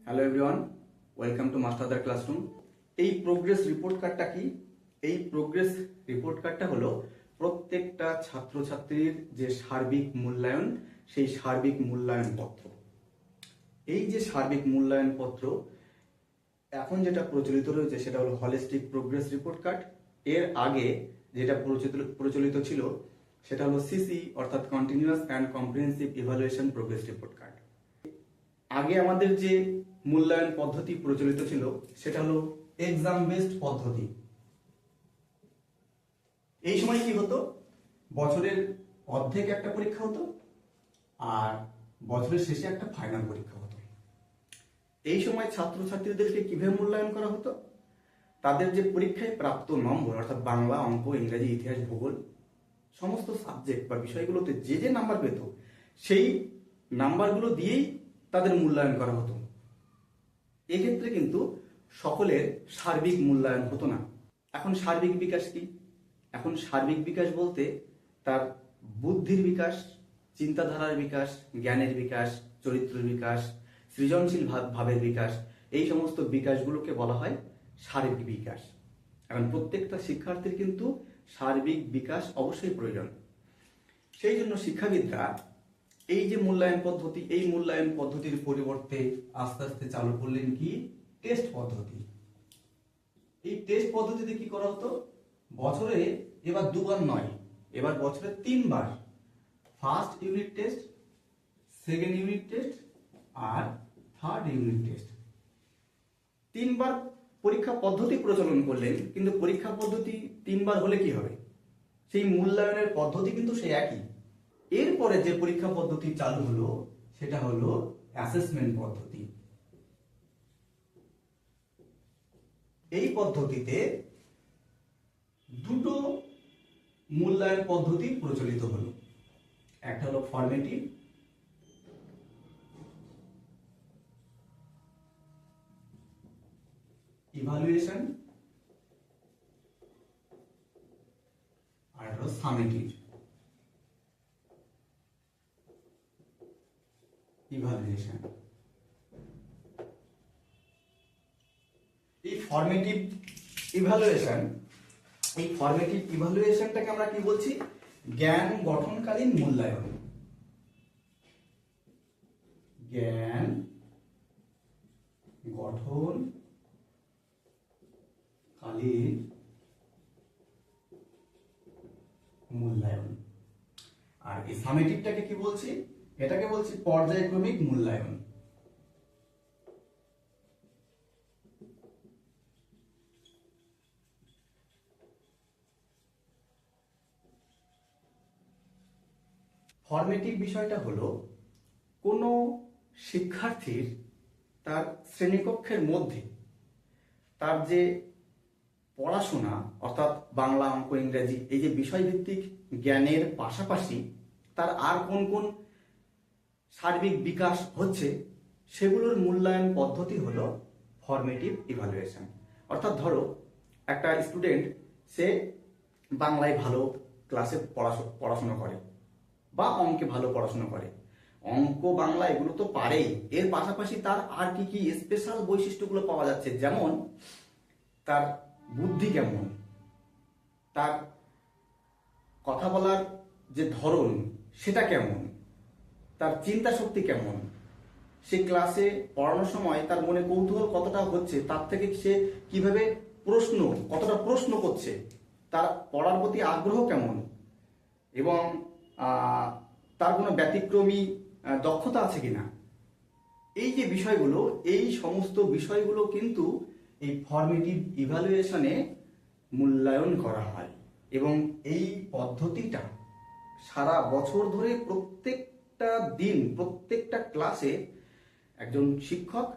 Hello everyone, welcome to মাস্টারদার classroom. এই progress report কার্ডটা কি? এই প্রোগ্রেস রিপোর্ট কার্ডটা হলো প্রত্যেকটা ছাত্রছাত্রীর যে সার্বিক মূল্যায়ন, সেই সার্বিক মূল্যায়ন পত্র। এই যে সার্বিক মূল্যায়ন পত্র এখন যেটা প্রচলিত রয়েছে সেটা হলো হলিস্টিক প্রোগ্রেস রিপোর্ট কার্ড। এর আগে যেটা প্রচলিত ছিল সেটা হলো সিসি, অর্থাৎ continuous and comprehensive evaluation progress report card. আগে আমাদের যে মূল্যায়ন পদ্ধতি প্রচলিত ছিল সেটা হলো এক্সাম বেসড পদ্ধতি। এই সময় কি হতো, বছরের অর্ধেক একটা পরীক্ষা হতো আর বছরের শেষে একটা ফাইনাল পরীক্ষা হতো। এই সময় ছাত্রছাত্রীদেরকে কিভাবে মূল্যায়ন করা হতো? তাদের যে পরীক্ষায় প্রাপ্ত নম্বর, অর্থাৎ বাংলা, অঙ্ক, ইংরেজি, ইতিহাস, ভূগোল সমস্ত সাবজেক্ট বা বিষয়গুলোতে যে যে নাম্বার পেত সেই নাম্বারগুলো দিয়েই তাদের মূল্যায়ন করা হতো। এক্ষেত্রে কিন্তু সকলের সার্বিক মূল্যায়ন হতো না। এখন সার্বিক বিকাশ কি? এখন সার্বিক বিকাশ বলতে তার বুদ্ধির বিকাশ, চিন্তাধারার বিকাশ, জ্ঞানের বিকাশ, চরিত্রের বিকাশ, সৃজনশীল ভাবের বিকাশ, এই সমস্ত বিকাশগুলোকে বলা হয় সার্বিক বিকাশ। এখন প্রত্যেকটা শিক্ষার্থীর কিন্তু সার্বিক বিকাশ অবশ্যই প্রয়োজন। সেই জন্য শিক্ষাবিদরা এই যে মূল্যায়ন পদ্ধতি, এই মূল্যায়ন পদ্ধতির পরিবর্তে আস্তে আস্তে চালু করলেন কি? টেস্ট পদ্ধতি। এই টেস্ট পদ্ধতিতে কি করা হতো? বছরে এবার দুবার নয়, এবার বছরে 3বার first unit test, second unit test আর থার্ড ইউনিট টেস্ট, 3বার পরীক্ষা পদ্ধতি প্রচলন করলেন। কিন্তু পরীক্ষা পদ্ধতি 3বার হলে কি হবে? সেই মূল্যায়নের পদ্ধতি কিন্তু সেই একই। এরপরে যে পরীক্ষা পদ্ধতি চালু হলো সেটা হলো অ্যাসেসমেন্ট পদ্ধতি। এই পদ্ধতিতে দুটো মূল্যায়ন পদ্ধতি প্রচলিত হলো। একটা হলো ফর্মেটিভ, ইভালুয়েশন, আর হলো সামেটিভ ইভালুয়েশন। এই ফর্মেটিভ ইভালুয়েশনটাকে আমরা কি বলছি? জ্ঞান গঠনকালীন মূল্যায়ন। জ্ঞান গঠনকালীন মূল্যায়ন। আর এই সামেটিভটাকে কি বলছি? এটাকে বলছি পর্যায়ক্রমিক মূল্যায়ন। ফর্মেটিভ বিষয়টা হলো কোনো শিক্ষার্থীর তার শ্রেণীকক্ষের মধ্যে তার যে পড়াশোনা, অর্থাৎ বাংলা, অঙ্ক, ইংরেজি, এই যে বিষয়ভিত্তিক জ্ঞানের পাশাপাশি তার আর কোন কোন সার্বিক বিকাশ হচ্ছে সেগুলোর মূল্যায়ন পদ্ধতি হলো ফর্মেটিভ ইভালুয়েশন। অর্থাৎ ধরো একটা স্টুডেন্ট, সে বাংলায় ভালো ক্লাসে পড়াশোনা করে বা অঙ্কে ভালো পড়াশোনা করে, অঙ্ক, বাংলা এগুলো তো পারেই, এর পাশাপাশি তার আর কি কি স্পেশাল বৈশিষ্ট্যগুলো পাওয়া যাচ্ছে, যেমন তার বুদ্ধি কেমন, তার কথা বলার যে ধরন সেটা কেমন, তার চিন্তা শক্তি কেমন, সে ক্লাসে পড়ানোর সময় তার মনে কৌতূহল কতটা হচ্ছে, তার থেকে সে কিভাবে কতটা প্রশ্ন করছে, তার পড়ার প্রতি আগ্রহ কেমন, এবং তার কোনো ব্যতিক্রমী দক্ষতা আছে কিনা, এই যে বিষয়গুলো, এই সমস্ত বিষয়গুলো কিন্তু এই ফর্মেটিভ ইভালুয়েশনে মূল্যায়ন করা হয়। এবং এই পদ্ধতিটা সারা বছর ধরে প্রত্যেকটা দিন, প্রত্যেকটা ক্লাসে একজন শিক্ষক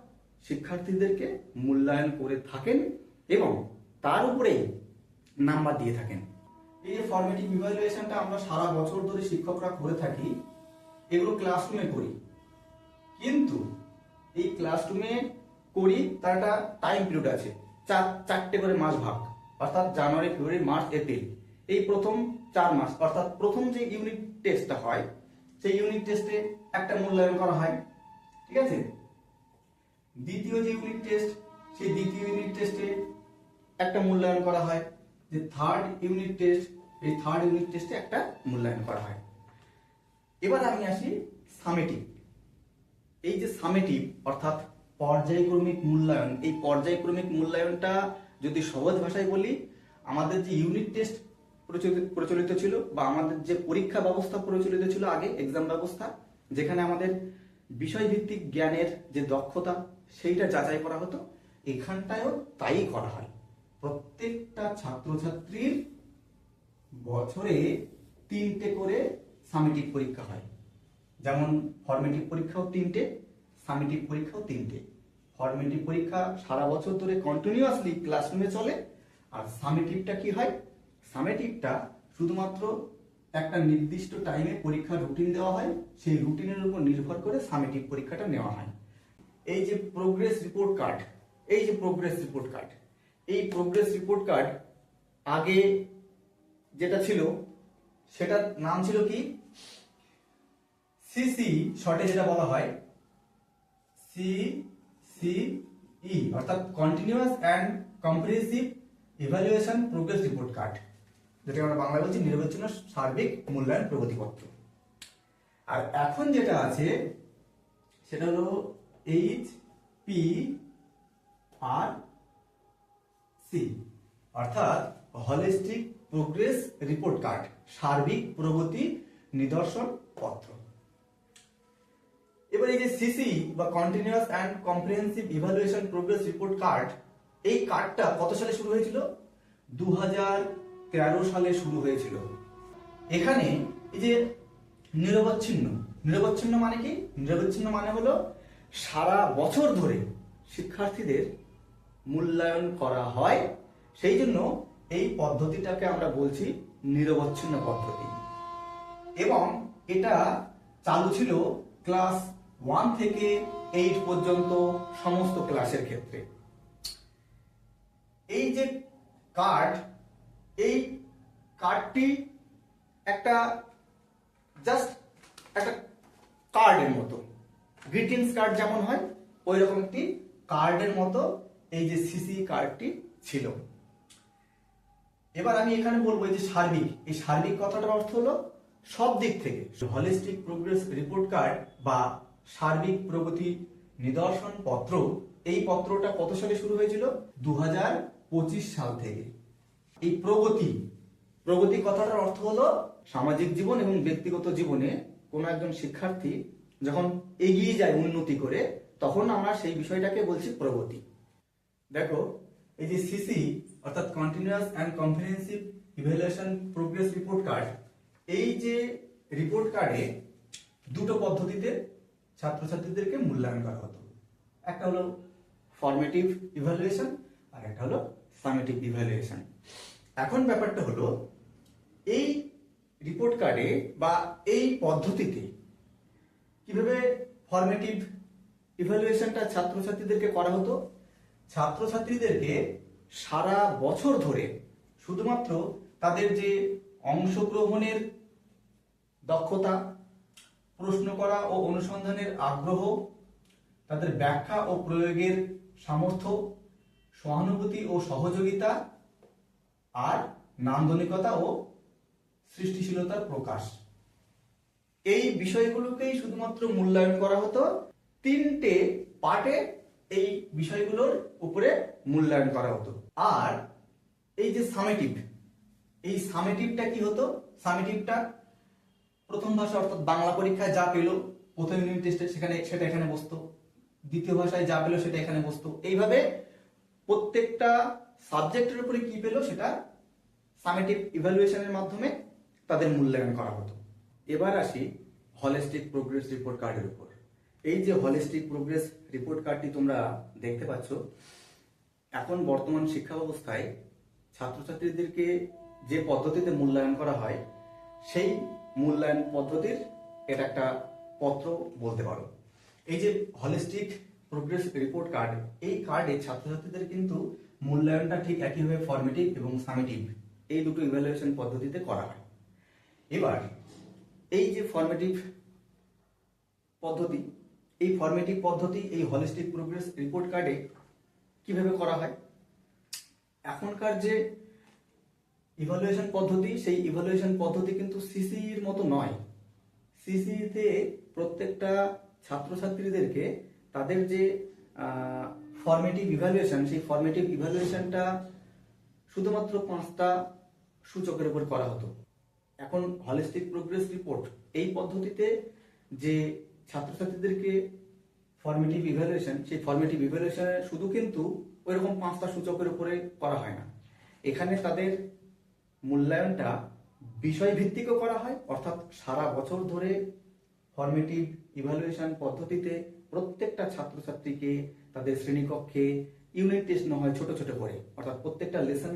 শিক্ষার্থীদেরকে মূল্যায়ন করে থাকেন এবং তার উপরেই নাম্বার দিয়ে থাকেন। এই যে ফর্মেটিভ ইভালুয়েশনটা আমরা সারা বছর ধরে শিক্ষকরা করে থাকি, এগুলো ক্লাসরুমে করি, কিন্তু এই ক্লাসরুমে করি তার একটা টাইম পিরিয়ড আছে, চারটে করে মাস ভাগ, অর্থাৎ জানুয়ারি, ফেব্রুয়ারি, মার্চ, এপ্রিল, এই প্রথম 4 মাস, অর্থাৎ প্রথম যে ইউনিট টেস্টটা হয় সেই ইউনিট টেস্টে একটা মূল্যায়ন করা হয়, ঠিক আছে? দ্বিতীয় যে ইউনিট টেস্ট, সেই দ্বিতীয় ইউনিট টেস্টে একটা মূল্যায়ন করা হয়। যে থার্ড ইউনিট টেস্ট, এই থার্ড ইউনিট টেস্টে একটা মূল্যায়ন করা হয়। এবার আমি আসি সামেটিভ। এই যে সামেটিভ অর্থাৎ পর্যায়ক্রমিক মূল্যায়ন, এই পর্যায়ক্রমিক মূল্যায়নটা যদি সহজ ভাষায় বলি, আমাদের যে ইউনিট টেস্ট প্রচলিত ছিল বা আমাদের যে পরীক্ষা ব্যবস্থা প্রচলিত ছিল আগে, এক্সাম ব্যবস্থা, যেখানে আমাদের বিষয়ভিত্তিক জ্ঞানের যে দক্ষতা সেইটা যাচাই করা হতো, এখানটায়ও তাই করা হয়। প্রত্যেকটা ছাত্রছাত্রীর বছরে 3টে করে সামেটিভ পরীক্ষা হয়। যেমন ফর্মেটিভ পরীক্ষাও 3টে, সামেটিভ পরীক্ষাও 3টে। ফর্মেটিভ পরীক্ষা সারা বছর ধরে কন্টিনিউয়াসলি ক্লাসরুমে চলে, আর সামেটিভটা কি হয়, সামেটিভটা শুধুমাত্র একটা নির্দিষ্ট টাইমে পরীক্ষার রুটিন দেওয়া হয়, সেই রুটিনের উপর নির্ভর করে সামেটিভ পরীক্ষাটা নেওয়া হয়। এই যে প্রোগ্রেস রিপোর্ট কার্ড, এই যে প্রোগ্রেস রিপোর্ট কার্ড, এই প্রোগ্রেস রিপোর্ট কার্ড আগে যেটা ছিল সেটার নাম ছিল কি, সিসি, শর্টে যেটা বলা হয় সিসিই, অর্থাৎ continuous and comprehensive evaluation progress report card, যেটা আমরা বাংলায় বলছি নিরবচ্ছিন্ন সার্বিক মূল্যায়ন প্রগতিপত্র। আর এখন যেটা আছে সেটা হলো HPRC, অর্থাৎ হলিস্টিক প্রোগ্রেস রিপোর্ট কার্ড, সার্বিক প্রগতি নিদর্শন পত্র। এবার এই যে সিসি বা continuous and comprehensive evaluation progress report card, এই কার্ডটা কত সালে শুরু হয়েছিল? 2013 সালে শুরু হয়েছিল। এখানে এই যে নিরবচ্ছিন্ন, নিরবচ্ছিন্ন মানে কি? নিরবচ্ছিন্ন মানে হলো সারা বছর ধরে শিক্ষার্থীদের মূল্যায়ন করা হয়, সেই জন্য এই পদ্ধতিটাকে আমরা বলছি নিরবচ্ছিন্ন পদ্ধতি। এবং এটা চালু ছিল ক্লাস 1 থেকে 8 পর্যন্ত সমস্ত ক্লাসের ক্ষেত্রে। এই যে কার্ড, এই কার্ডটি একটা জাস্ট একটা কার্ডের মতো, গ্রিটিংস কার্ড যেমন হয় ওই রকম একটি কার্ডের মতো এই যে সিসি কার্ডটি ছিল। এবার আমি এখানে বলবো এই যে সার্বিক, এই সার্বিক কথাটার অর্থ হলো সব দিক থেকে। হলিস্টিক প্রোগ্রেস রিপোর্ট কার্ড বা সার্বিক প্রগতি নিদর্শন পত্র, এই পত্রটা কত সালে শুরু হয়েছিল? 2025 সাল থেকে। এই প্রগতি, প্রগতি কথাটার অর্থ হলো সামাজিক জীবন এবং ব্যক্তিগত জীবনে কোনো একজন শিক্ষার্থী যখন এগিয়ে যায় উন্নতি করে, তখন আমরা সেই বিষয়টাকে বলছি প্রগতি। দেখো এই যে সিসি অর্থাৎ continuous and comprehensive evaluation progress report card, এই যে রিপোর্ট কার্ডে দুটো পদ্ধতিতে ছাত্রছাত্রীদেরকে মূল্যায়ন করা হতো। একটা হলো ফর্মেটিভ ইভ্যালুয়েশন আর একটা হলো সামেটিভ ইভ্যালুয়েশন। এখন ব্যাপারটা হলো এই রিপোর্ট কার্ডে বা এই পদ্ধতিতে কিভাবে ফর্মেটিভ ইভ্যালুয়েশনটা ছাত্রছাত্রীদেরকে করা হতো। ছাত্রছাত্রীদেরকে সারা বছর ধরে শুধুমাত্র তাদের যে অংশগ্রহণের দক্ষতা, প্রশ্ন করা ও অনুসন্ধানের আগ্রহ, তাদের ব্যাখ্যা ও প্রয়োগের সামর্থ্য, সহানুভূতি ও সহযোগিতা, আর নান্দনিকতা ও সৃষ্টিশীলতার প্রকাশ, এই বিষয়গুলোকেই শুধুমাত্র মূল্যায়ন করা হতো। 3টে পার্টে এই বিষয়গুলোর উপরে মূল্যায়ন করা হতো। আর এই যে সামেটিভ, এই সামেটিভটা কি হতো? সামেটিভটা প্রথম ভাষা অর্থাৎ বাংলা পরীক্ষায় যা পেলো প্রথম ইউনিট টেস্টে সেটা এখানে বসতো, দ্বিতীয় ভাষায় যা পেলো সেটা এখানে বসতো। এইভাবে প্রত্যেকটা সাবজেক্টের উপরে কি পেলো সেটা সামেটিভ ইভ্যালুয়েশনের মাধ্যমে তাদের মূল্যায়ন করা হতো। এবার আসি হলিস্টিক প্রোগ্রেস রিপোর্ট কার্ডের উপর। এই যে হলিস্টিক প্রোগ্রেস রিপোর্ট কার্ডটি তোমরা দেখতে পাচ্ছ, এখন বর্তমান শিক্ষা ব্যবস্থায় ছাত্রছাত্রীদেরকে যে পদ্ধতিতে মূল্যায়ন করা হয়, সেই মূল্যায়ন পদ্ধতির এটা একটা পত্র বলতে পারো। এই যে হলিস্টিক প্রোগ্রেস রিপোর্ট কার্ড, এই কার্ডে ছাত্রছাত্রীদের কিন্তু মূল্যায়নটা ঠিক একইভাবে ফর্মেটিভ এবং সামেটিভ এই দুটো ইভ্যালুয়েশন পদ্ধতিতে করা হয়। এবার এই যে ফর্মেটিভ পদ্ধতি, এই ফরমেটিভ পদ্ধতি এই হলিস্টিক প্রোগ্রেস রিপোর্ট কার্ডে কিভাবে করা হয়? এখনকার যে ইভালুয়েশন পদ্ধতি, সেই ইভালুয়েশন পদ্ধতি কিন্তু সিসির মতো নয়। সিসিতে প্রত্যেকটা ছাত্রছাত্রীদেরকে তাদের যে ফরমেটিভ ইভালুয়েশন, সেই ফরমেটিভ ইভালুয়েশনটা শুধুমাত্র 5টা সূচকের উপর করা হতো। এখন হলিস্টিক প্রোগ্রেস রিপোর্ট এই পদ্ধতিতে যে ছাত্রছাত্রীদেরকে ফরমেটিভ ইভ্যালুয়েশন, সেই ফরমেটিভ ইভ্যালুয়েশনে শুধু কিন্তু ওইরকম 5টা সূচকের উপরে করা হয় না। এখানে তাদের মূল্যায়নটা বিষয় ভিত্তিকও করা হয়, অর্থাৎ সারা বছর ধরে ফরমেটিভ ইভ্যালুয়েশন পদ্ধতিতে প্রত্যেকটা ছাত্রছাত্রীকে তাদের শ্রেণীকক্ষে ইউনিট টেস্ট নেওয়া হয় ছোট ছোট করে, অর্থাৎ প্রত্যেকটা লেসন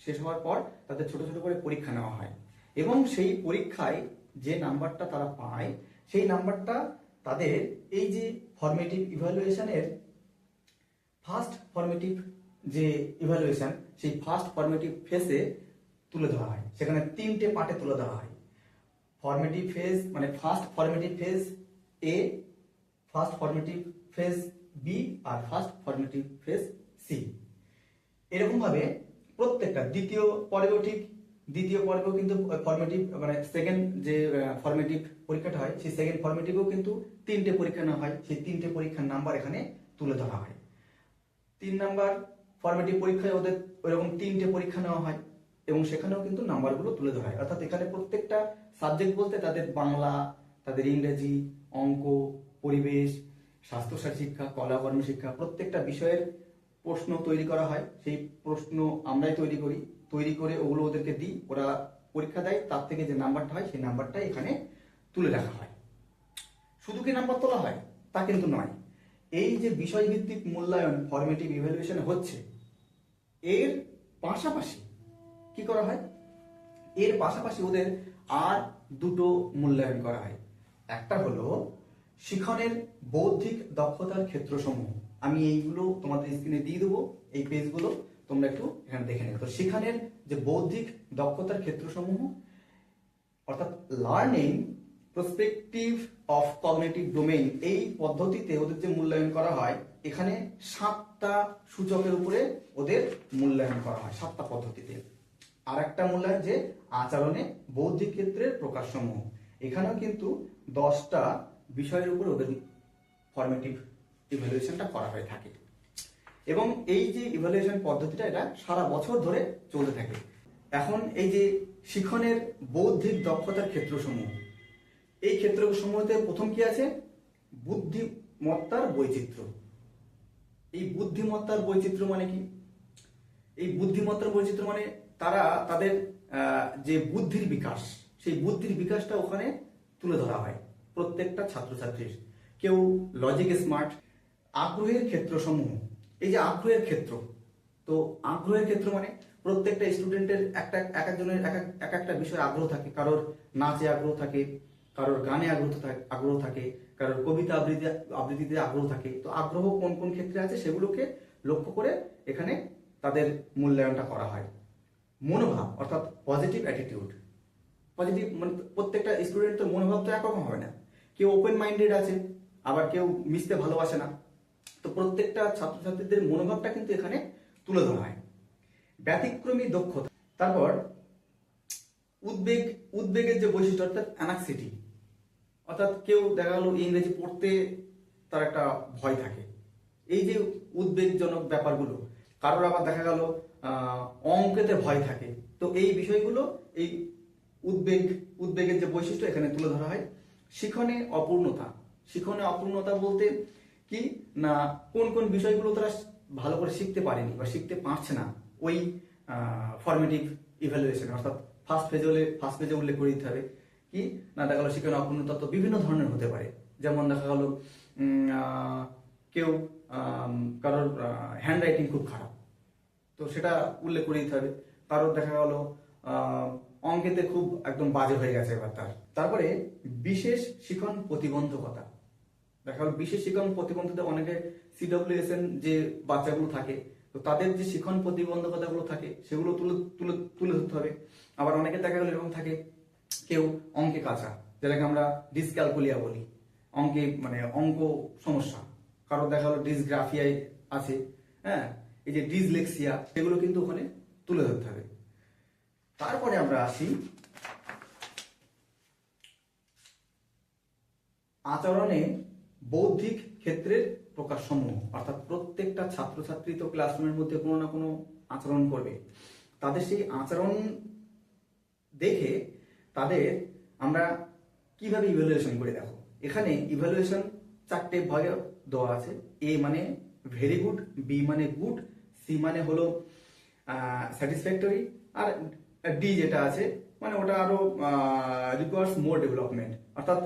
শেষ হওয়ার পর তাদের ছোট ছোট করে পরীক্ষা নেওয়া হয় এবং সেই পরীক্ষায় যে নাম্বারটা তারা পায় সেই নাম্বারটা তাদের এই যে ফরমেটিভ ইভ্যালুয়েশনের ফার্স্ট ফরমেটিভ যে ইভ্যালুয়েশন, সেই ফার্স্ট ফরমেটিভ ফেজে তুলে ধরা হয়। সেখানে 3টে পার্টে তুলে ধরা হয়। ফরমেটিভ ফেজ মানে ফার্স্ট ফরমেটিভ ফেজ এ, ফার্স্ট ফরমেটিভ ফেজ বি আর ফার্স্ট ফরমেটিভ ফেজ সি। এরকম ভাবে প্রত্যেকটা দ্বিতীয় পর্বেও ঠিক, দ্বিতীয় পর্বেও কিন্তু ফরমেটিভ মানে সেকেন্ড যে ফরমেটিভ পরীক্ষাটা হয় সেই সেকেন্ড ফরমেটিভেও কিন্তু 3টে পরীক্ষা নেওয়া হয়। সেই 3টে পরীক্ষার নাম্বার এখানে তুলে ধরা হয়। 3 নাম্বার ফরমেটিভ পরীক্ষায় ওদের ওইরকম 3টে পরীক্ষা নেওয়া হয় এবং সেখানেও কিন্তু নাম্বারগুলো তুলে ধরা হয়। অর্থাৎ এখানে প্রত্যেকটা সাবজেক্ট বলতে তাদের বাংলা, তাদের ইংরেজি, অঙ্ক, পরিবেশ, স্বাস্থ্যসাথী শিক্ষা, কলা কর্ম শিক্ষা, প্রত্যেকটা বিষয়ের প্রশ্ন তৈরি করা হয়। সেই প্রশ্ন আমরাই তৈরি করে ওগুলো ওদেরকে দিই, ওরা পরীক্ষা দেয়। তার থেকে যে নাম্বারটা হয় সেই নাম্বারটা এখানে তুলে রাখা হয়। শুধু কি নাম্বার তোলা হয় তা কিন্তু নয়। এই যে বিষয়ভিত্তিক মূল্যায়ন ফরমেটিভ ইভ্যালুয়েশন হচ্ছে, এর পাশাপাশি কি করা হয়? এর পাশাপাশি ওদের আর দুটো মূল্যায়ন করা হয়। একটা হলো শিখনের বৌদ্ধিক দক্ষতার ক্ষেত্রসমূহ। আমি এইগুলো তোমাদের স্ক্রিনে দিয়ে দেবো, এই পেজগুলো তোমরা একটু এখানে দেখে নেবে। তো শিখনের যে বৌদ্ধিক দক্ষতার ক্ষেত্রসমূহ, অর্থাৎ learning prospective of cognitive domain, এই পদ্ধতিতে ওদের যে মূল্যায়ন করা হয়, এখানে 7টা সূচকের উপরে ওদের মূল্যায়ন করা হয় 7টা পদ্ধতিতে। আর একটা মূল্যায়ন যে আচরণে বৌদ্ধিক ক্ষেত্রের প্রকাশসমূহ, এখানেও কিন্তু 10টা বিষয়ের উপর ওদের ফরমেটিভ ইভ্যালুয়েশনটা করা হয়ে থাকে। এবং এই যে ইভ্যালুয়েশন পদ্ধতিটা এটা সারা বছর ধরে চলতে থাকে। এখন এই যে শিখনের বৌদ্ধিক দক্ষতার ক্ষেত্রসমূহ, এই ক্ষেত্রসমূহতে প্রথম কি আছে? বুদ্ধিমত্তার বৈচিত্র্য। এই বুদ্ধিমত্তার বৈচিত্র্য মানে কি? এই বুদ্ধিমত্তার বৈচিত্র্য মানে তারা তাদের যে বুদ্ধির বিকাশ, সেই বুদ্ধির বিকাশটা ওখানে তুলে ধরা হয় প্রত্যেকটা ছাত্রছাত্রীর। কেউ লজিক স্মার্ট। আগ্রহের ক্ষেত্রসমূহ, এই যে আগ্রহের ক্ষেত্র, তো আগ্রহের ক্ষেত্র মানে প্রত্যেকটা স্টুডেন্টের এক একজনের এক একটা বিষয়ে আগ্রহ থাকে। কারোর নাচে আগ্রহ থাকে, কারোর গানে আগ্রহ থাকে, কারোর কবিতা আবৃত্তিতে আগ্রহ থাকে। তো আগ্রহ কোন কোন ক্ষেত্রে আছে সেগুলোকে লক্ষ্য করে এখানে তাদের মূল্যায়নটা করা হয়। মনোভাব অর্থাৎ পজিটিভ অ্যাটিটিউড। পজিটিভ মানে প্রত্যেকটা স্টুডেন্টের মনোভাব তো একরকম হবে না। কেউ ওপেন মাইন্ডেড আছে, আবার কেউ মিশতে ভালোবাসে না। তো প্রত্যেকটা ছাত্রছাত্রীদের মনোভাবটা কিন্তু এখানে তুলে ধরা হয়। ব্যতিক্রমী দক্ষতা, তারপর উদ্বেগের যে বৈশিষ্ট্য অর্থাৎ অ্যানাক্সিটি, অর্থাৎ কেউ দেখা গেল ইংরেজি পড়তে তার একটা ভয় থাকে, এই যে উদ্বেগজনক ব্যাপারগুলো। কারোর আবার দেখা গেল অঙ্কেতে ভয় থাকে। তো এই বিষয়গুলো, এই উদ্বেগের যে বৈশিষ্ট্য এখানে তুলে ধরা হয়। শিখনে অপূর্ণতা বলতে কি না, কোন কোন বিষয়গুলো তারা ভালো করে শিখতে পারেনি বা শিখতে পারছে না ওই ফরমেটিভ ইভ্যালুয়েশন, অর্থাৎ ফার্স্ট পেজে উল্লেখ করে দিতে হবে। কি না, দেখা গেল শিখনে অপূর্ণতা তো বিভিন্ন ধরনের হতে পারে। যেমন দেখা গেল কেউ কারোর হ্যান্ড রাইটিং খুব খারাপ, তো সেটা উল্লেখ করে দিতে হবে। কারোর দেখা গেল অঙ্কেতে খুব একদম বাজে হয়ে গেছে এবার তারপরে বিশেষ শিখন প্রতিবন্ধকতা। দেখা গেল বিশেষ শিখন প্রতিবন্ধকতা, অনেকে CWSN যে বাচ্চাগুলো থাকে, তো তাদের যে শিখন প্রতিবন্ধকতাগুলো থাকে সেগুলো তুলে ধরতে হবে। আবার অনেকে দেখা গেল এরকম থাকে, কেউ অঙ্কে কাঁচা, যেটাকে আমরা ডিসক্যালকুলিয়া বলি, অঙ্কে মানে অঙ্ক সমস্যা, কারো দেখা গেলো ডিসগ্রাফিয়ায় আছে, হ্যাঁ, এই যে ডিসলেক্সিয়া, সেগুলো কিন্তু ওখানে তুলে ধরতে হবে। তারপরে আমরা আসি আচরণে বৌদ্ধিক ক্ষেত্রের প্রকাশসমূহ, অর্থাৎ প্রত্যেকটা ছাত্রছাত্রী তো ক্লাসরুমের মধ্যে কোনো না কোনো আচরণ করবে, তাদের সেই আচরণ দেখে তাদের আমরা কিভাবে ইভ্যালুয়েশন করে দেখো। এখানে ইভ্যালুয়েশন 4টে ভাগে দেওয়া আছে। এ মানে ভেরি গুড, বি মানে গুড, সি মানে হলো স্যাটিসফ্যাক্টরি, আর ডি যেটা আছে মানে ওটা আরো রিকোয়ার্স মোর ডেভেলপমেন্ট, অর্থাৎ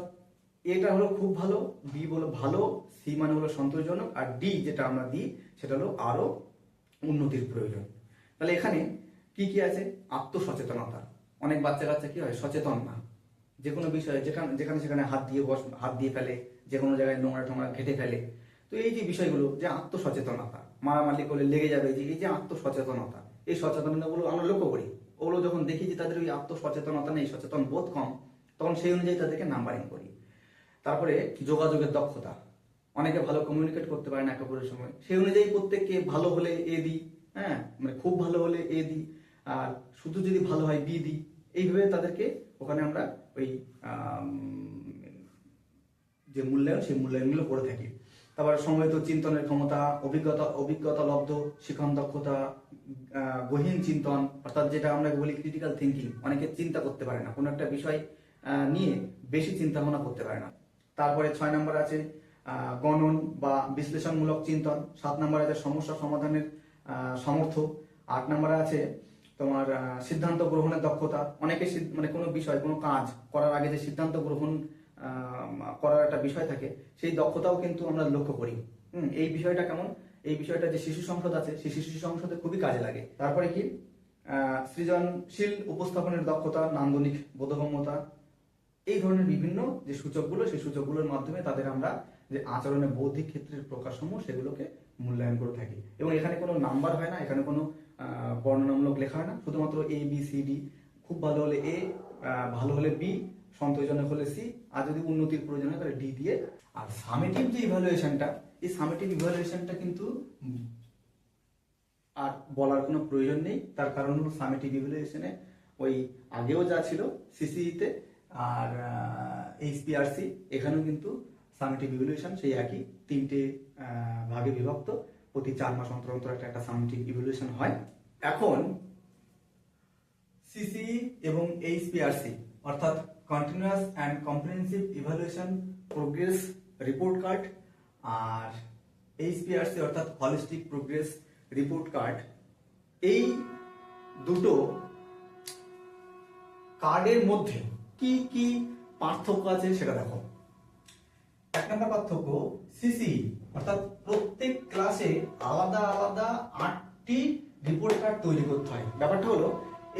এটা হলো খুব ভালো, বি হলো ভালো, সি মানে হলো সন্তোষজনক, আর ডি যেটা আমরা দিই সেটা হলো আরো উন্নতির প্রয়োজন। তাহলে এখানে কি কি আছে? আত্মসচেতনতা। অনেক বাচ্চা কাচ্চা কি হয়, সচেতন না, যে কোনো বিষয়ে যেখানে সেখানে হাত দিয়ে ফেলে, যে কোনো জায়গায় নোংরা টোংরা ঘেটে ফেলে। তো এই যে বিষয়গুলো, যে আত্মসচেতনতা, মারামারি করলে লেগে যাবে, যে এই যে আত্মসচেতনতা, এই সচেতনতাগুলো আমরা লক্ষ্য করি। ওগুলো যখন দেখি যে তাদের ওই আত্মসচেতনতা নেই, সচেতন বোধ কম, তখন সেই অনুযায়ী তাদেরকে নাম্বারিং করি। তারপরে যোগাযোগের দক্ষতা, অনেকে ভালো কমিউনিকেট করতে পারে না একে অপরের সময়, সেই অনুযায়ী প্রত্যেককে ভালো হলে এ দিই, হ্যাঁ, মানে খুব ভালো হলে এ দিই, আর শুধু যদি ভালো হয় বি দিই। এইভাবে তাদেরকে ওখানে আমরা ওই যে মূল্যায়ন, সেই মূল্যায়নগুলো করে থাকি। তারপর সম্মিলিত চিন্তনের ক্ষমতা, অভিজ্ঞতা লব্ধ শিখন দক্ষতা, গহীন চিন্তন, অর্থাৎ যেটা আমরা বলি ক্রিটিক্যাল থিঙ্কিং, অনেকে চিন্তা করতে পারে না, কোনো একটা বিষয় নিয়ে বেশি চিন্তা ভাবনা করতে পারে না। তারপরে 6 নম্বর আছে গণন বা বিশ্লেষণমূলক চিন্তন, 7 নম্বর আছে সমস্যা সমাধানের সামর্থ্য, 8 নম্বরে আছে তোমার সিদ্ধান্ত গ্রহণের দক্ষতা। অনেকে মানে কোনো বিষয়, কোনো কাজ করার আগে যে সিদ্ধান্ত গ্রহণ করার একটা বিষয় থাকে, সেই দক্ষতাও কিন্তু আমরা লক্ষ্য করি। এই বিষয়টা কেমন, এই বিষয়টা যে শিশু সংসদ আছে, সেই শিশু সংসদে খুবই কাজে লাগে। তারপরে কি সৃজনশীল উপস্থাপনের দক্ষতা, নান্দনিক বোধগম্যতা, এই ধরনের বিভিন্ন যে সূচকগুলো, সেই সূচকগুলোর মাধ্যমে তাদের আমরা যে আচরণে বৌদ্ধিক ক্ষেত্রের প্রকাশসমূহ, সেগুলোকে মূল্যায়ন করে থাকি। এবং এখানে কোনো নাম্বার হয় না, এখানে কোনো বর্ণনামূলক লেখা হয় না, শুধুমাত্র এ বি সি ডি, খুব ভালো হলে এ, ভালো হলে বি, সন্তোষজনক হলে সি, আর যদি উন্নতির প্রয়োজন হয় তাহলে ডি দিয়ে। আর সামেটিভ যে ইভ্যালুয়েশনটা, এই সামেটিভ ইভ্যালুয়েশনটা কিন্তু আর বলার কোনো প্রয়োজন নেই। তার কারণ হলো সামেটিভ ইভ্যালুয়েশনে ওই আগেও যা ছিল সিসিইতে আর এইচপিআরসি, এখানেও কিন্তু সামেটিভ ইভ্যালুয়েশন সেই একই 3টে ভাগে বিভক্ত। প্রতি 4 মাস অন্তর অন্তর একটা সামেটিভ ইভ্যালুয়েশন হয়। এখন সিসিই এবং এইচপিআরসি, অর্থাৎ continuous and comprehensive evaluation progress report card, আর এইচপিআরসি অর্থাৎ হলিস্টিক প্রোগ্রেস রিপোর্ট কার্ড, এই দুটো কার্ডের মধ্যে কি কি পার্থক্য আছে সেটা দেখো। 1 নম্বর পার্থক্য, সিসি অর্থাৎ প্রত্যেক ক্লাসে আলাদা আলাদা 8টি রিপোর্ট কার্ড তৈরি করতে হয়। ব্যাপারটা হলো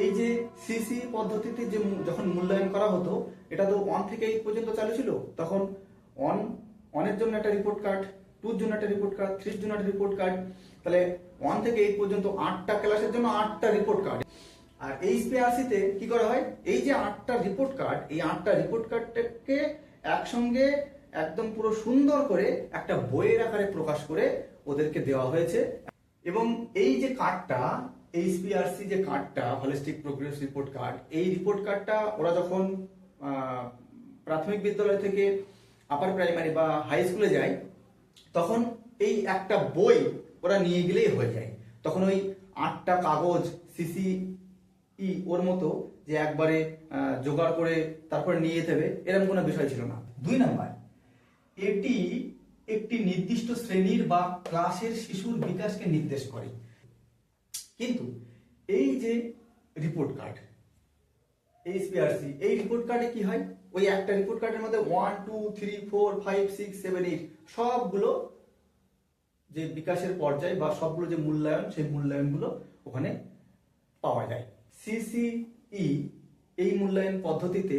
এই যে সিসি পদ্ধতিতে যে যখন মূল্যায়ন করা হতো, এটা তো 1 থেকে 8 পর্যন্ত চালু ছিল, তখন 1 এর জন্য একটা রিপোর্ট কার্ড, 2 এর জন্য একটা রিপোর্ট কার্ড, 3 এর জন্য একটা রিপোর্ট কার্ড, তাহলে 1 থেকে 8 পর্যন্ত 8টা ক্লাসের জন্য 8টা রিপোর্ট কার্ড। আর এইচপিআরসি তে কি করা হয়, এই যে 8টা রিপোর্ট কার্ড, এই 8টা রিপোর্ট কার্ডটাকে একসঙ্গে একদম পুরো সুন্দর করে একটা বইয়ের আকারে প্রকাশ করে ওদেরকে দেওয়া হয়েছে। এবং এই যে কার্ডটা, এইচপিআরসি যে কার্ডটা, হলিস্টিক প্রোগ্রেস রিপোর্ট কার্ড, এই রিপোর্ট কার্ডটা ওরা যখন প্রাথমিক বিদ্যালয় থেকে আপার প্রাইমারি বা হাই স্কুলে যায়, তখন এই একটা বই ওরা নিয়ে গেলেই হয়ে যায়। তখন ওই 8টা কাগজ সিসি ওর মতো যে একবারে জোগাড় করে তারপরে নিয়ে যেতে হবে, এরকম কোনো বিষয় ছিল না। 2 নাম্বার, এটি একটি নির্দিষ্ট শ্রেণীর বা ক্লাসের শিশুর বিকাশকে নির্দেশ করে। কিন্তু এই যে রিপোর্ট কার্ড এইচপিআরসি, এই রিপোর্ট কার্ডে কি হয়, ওই একটা রিপোর্ট কার্ডের মধ্যে 1 2 3 4 5 6 7 8 সবগুলো যে বিকাশের পর্যায় বা সবগুলো যে মূল্যায়ন, সেই মূল্যায়নগুলো ওখানে পাওয়া যায়। সিসিই এই মূল্যায়ন পদ্ধতিতে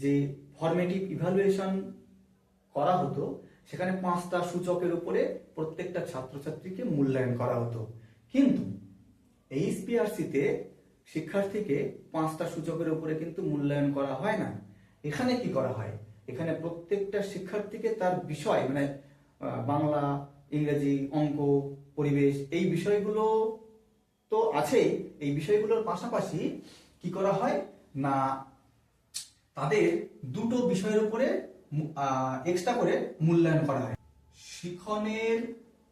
যে ফরমেটিভ ইভ্যালুয়েশন করা হতো, সেখানে 5টা সূচকের উপরে প্রত্যেকটা ছাত্রছাত্রীকে মূল্যায়ন করা হতো। কিন্তু এইচপিআরসিতে শিক্ষার্থীকে 5টা সূচকের উপরে কিন্তু মূল্যায়ন করা হয় না। এখানে কি করা হয়, এখানে প্রত্যেকটা শিক্ষার্থীকে তার বিষয় মানে বাংলা, ইংরেজি, অঙ্ক, পরিবেশ এই বিষয়গুলো তো আছেই। এই বিষয়গুলোর পাশাপাশি কি করা হয় না, তাদের দুটো বিষয়ের উপরে এক্সট্রা করে মূল্যায়ন করা হয়। শিখনের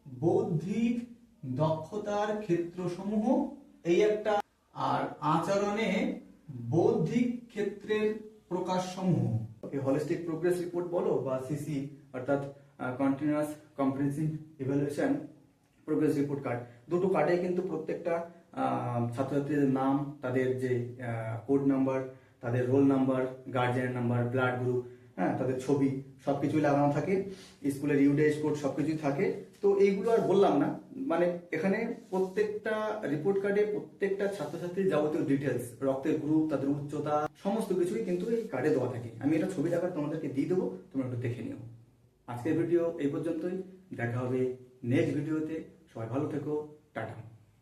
বৌদ্ধিক দক্ষতার ক্ষেত্রসমূহ এই একটা, আর আচরণে বৌদ্ধিক ক্ষেত্রের প্রকাশসমূহ। হলিস্টিক প্রোগ্রেস রিপোর্ট বলো বা সিসি অর্থাৎ continuous comprehensive evaluation progress report card, দুটো কার্ডে কিন্তু প্রত্যেকটা ছাত্রছাত্রীদের নাম, তাদের যে কোড নাম্বার, তাদের roll number, guardian number, blood group, হ্যাঁ, তাদের ছবি সবকিছুই লাগানো থাকে, স্কুলের ইউডেস কোড সবকিছুই থাকে। তো এইগুলো আর বললাম না, মানে এখানে প্রত্যেকটা রিপোর্ট কার্ডে প্রত্যেকটা ছাত্রছাত্রীর যাবতীয় ডিটেলস, রক্তের গ্রুপ, তাদের উচ্চতা, সমস্ত কিছুই কিন্তু এই কার্ডে দেওয়া থাকে। আমি এটা ছবি আকারে তোমাদেরকে দিয়ে দেবো, তোমরা একটু দেখে নিও। আজকের ভিডিও এই পর্যন্তই, দেখা হবে নেক্সট ভিডিওতে। সবাই ভালো থেকো, টাটা।